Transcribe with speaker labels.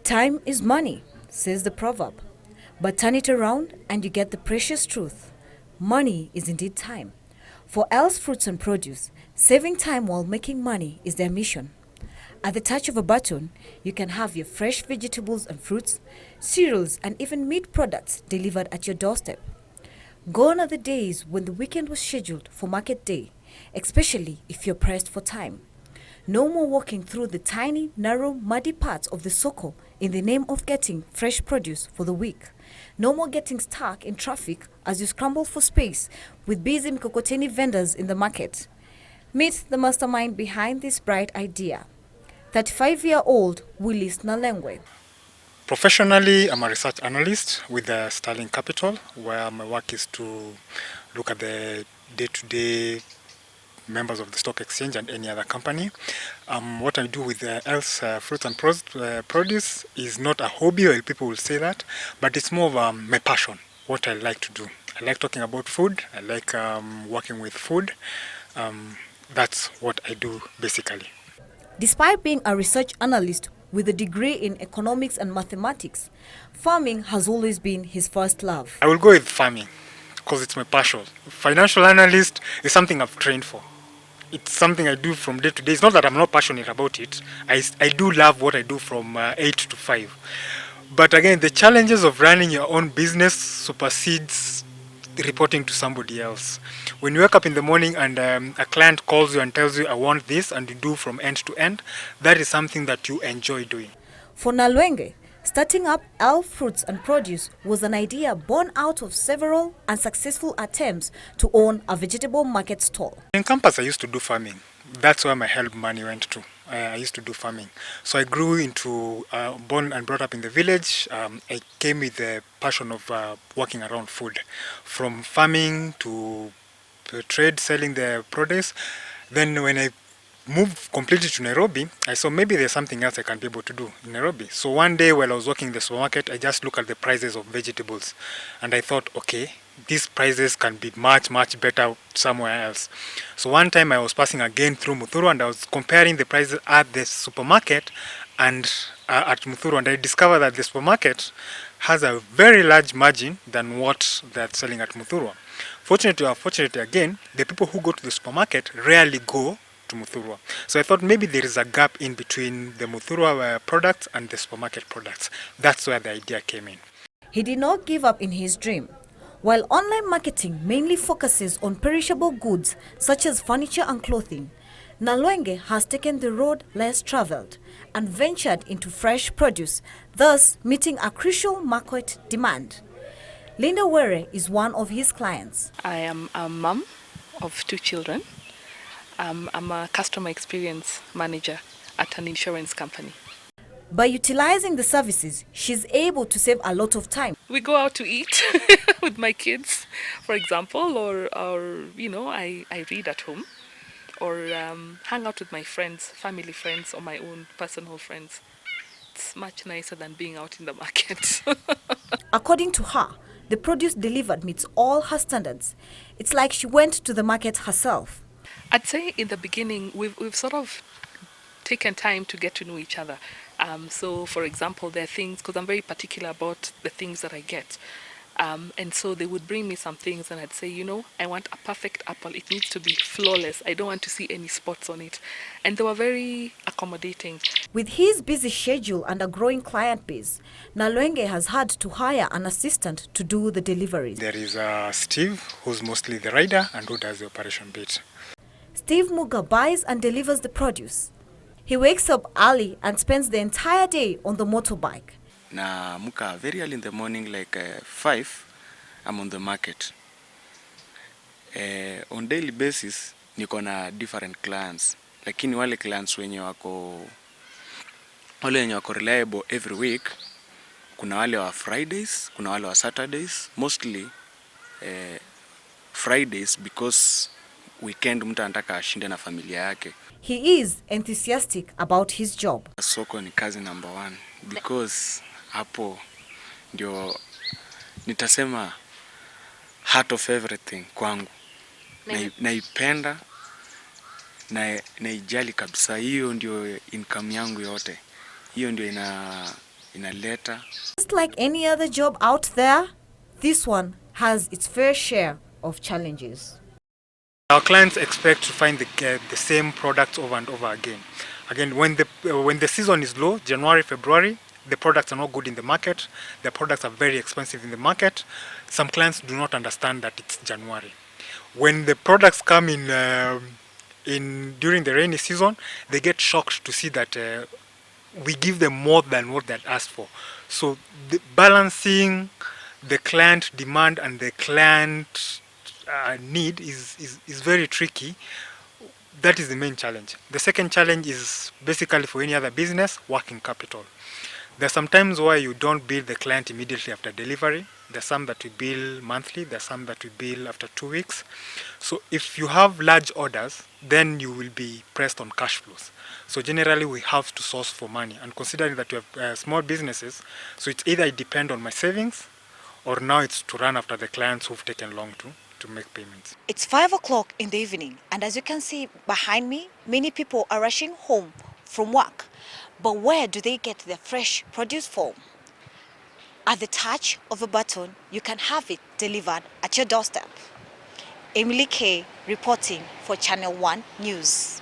Speaker 1: Time is money, says the proverb. But turn it around and you get the precious truth. Money is indeed time. For L's Fruits and Produce, saving time while making money is their mission. At the touch of a button, you can have your fresh vegetables and fruits, cereals, and even meat products delivered at your doorstep. Gone are the days when the weekend was scheduled for market day, especially if you're pressed for time. No more walking through the tiny, narrow, muddy parts of the soko in the name of getting fresh produce for the week. No more getting stuck in traffic as you scramble for space with busy mkokoteni vendors in the market. Meet the mastermind behind this bright idea. 35-year-old Willis Nalengwe.
Speaker 2: Professionally, I'm a research analyst with Sterling Capital, where my work is to look at the day-to-day members of the stock exchange and any other company. What I do with Else Fruits and Produce is not a hobby, or people will say that, but it's more of my passion, what I like to do. I like talking about food, I like working with food. That's what I do basically.
Speaker 1: Despite being a research analyst with a degree in economics and mathematics, farming has always been his first love.
Speaker 2: I will go with farming because it's my passion. Financial analyst is something I've trained for. It's something I do from day to day. It's not that I'm not passionate about it. I do love what I do from 8 to 5. But again, the challenges of running your own business supersedes reporting to somebody else. When you wake up in the morning and a client calls you and tells you, I want this, and you do from end to end, that is something that you enjoy doing.
Speaker 1: For Nalwenge, starting up L Fruits and Produce was an idea born out of several unsuccessful attempts to own a vegetable market stall.
Speaker 2: In campus, I used to do farming. That's where my help money went to. I used to do farming. So I grew into, born and brought up in the village. I came with the passion of working around food. From farming to trade, selling the produce. Then when I moved completely to Nairobi, I saw maybe there's something else I can be able to do in Nairobi. So one day while I was working in the supermarket, I just looked at the prices of vegetables. And I thought, okay, these prices can be much, much better somewhere else. So one time I was passing again through Muthuru and I was comparing the prices at the supermarket and at Muthuru, and I discovered that the supermarket has a very large margin than what they're selling at Muthuru. Fortunately or unfortunately again, the people who go to the supermarket rarely go to Muthurwa. So I thought maybe there is a gap in between the Muthurwa products and the supermarket products. That's where the idea came in.
Speaker 1: He did not give up in his dream. While online marketing mainly focuses on perishable goods such as furniture and clothing, Nalwenge has taken the road less traveled and ventured into fresh produce, thus meeting a crucial market demand. Linda Were is one of his clients.
Speaker 3: I am a mom of 2 children. I'm a customer experience manager at an insurance company.
Speaker 1: By utilizing the services, she's able to save a lot of time.
Speaker 3: We go out to eat with my kids, for example, or you know, I read at home, or hang out with my friends, family friends, or my own personal friends. It's much nicer than being out in the market.
Speaker 1: According to her, the produce delivered meets all her standards. It's like she went to the market herself.
Speaker 3: I'd say in the beginning, we've sort of taken time to get to know each other. So, for example, there are things, because I'm very particular about the things that I get. And so they would bring me some things and I'd say, you know, I want a perfect apple. It needs to be flawless. I don't want to see any spots on it. And they were very accommodating.
Speaker 1: With his busy schedule and a growing client base, Nalwenge has had to hire an assistant to do the deliveries.
Speaker 2: There is Steve, who's mostly the rider and who does the operation bit.
Speaker 1: Steve Muga buys and delivers the produce. He wakes up early and spends the entire day on the motorbike.
Speaker 4: Na muka very early in the morning, like 5, I'm on the market. On daily basis, niko na different clients. Lakini wale clients wenye wako reliable every week, kuna wale wa Fridays, kuna wale wa Saturdays, mostly Fridays because weekend mtu anataka ashinde na familia yake.
Speaker 1: He is enthusiastic about his job.
Speaker 4: Soko ni kazi number 1 because hapo ndio nitasema heart of everything kwangu. Naipenda na naijali kabisa, hiyo ndio income yangu yote. hiyo ndio inaleta.
Speaker 1: Just like any other job out there, this one has its fair share of challenges.
Speaker 2: Our clients expect to find the same products over and over again. Again, when the season is low, January, February, the products are not good in the market. The products are very expensive in the market. Some clients do not understand that it's January. When the products come in during the rainy season, they get shocked to see that we give them more than what they asked for. So balancing the client demand and the client need is very tricky. That is the main challenge. The second challenge is basically for any other business, working capital. There's some times where you don't bill the client immediately after delivery. There's some that we bill monthly. There's some that we bill after 2 weeks. So if you have large orders, then you will be pressed on cash flows. So generally we have to source for money. And considering that we have small businesses, so it's either I depend on my savings or now it's to run after the clients who've taken long to make payments.
Speaker 1: It's 5 o'clock in the evening, and as you can see behind me, many people are rushing home from work. But where do they get their fresh produce from? At the touch of a button, you can have it delivered at your doorstep. Emily K reporting for Channel 1 News.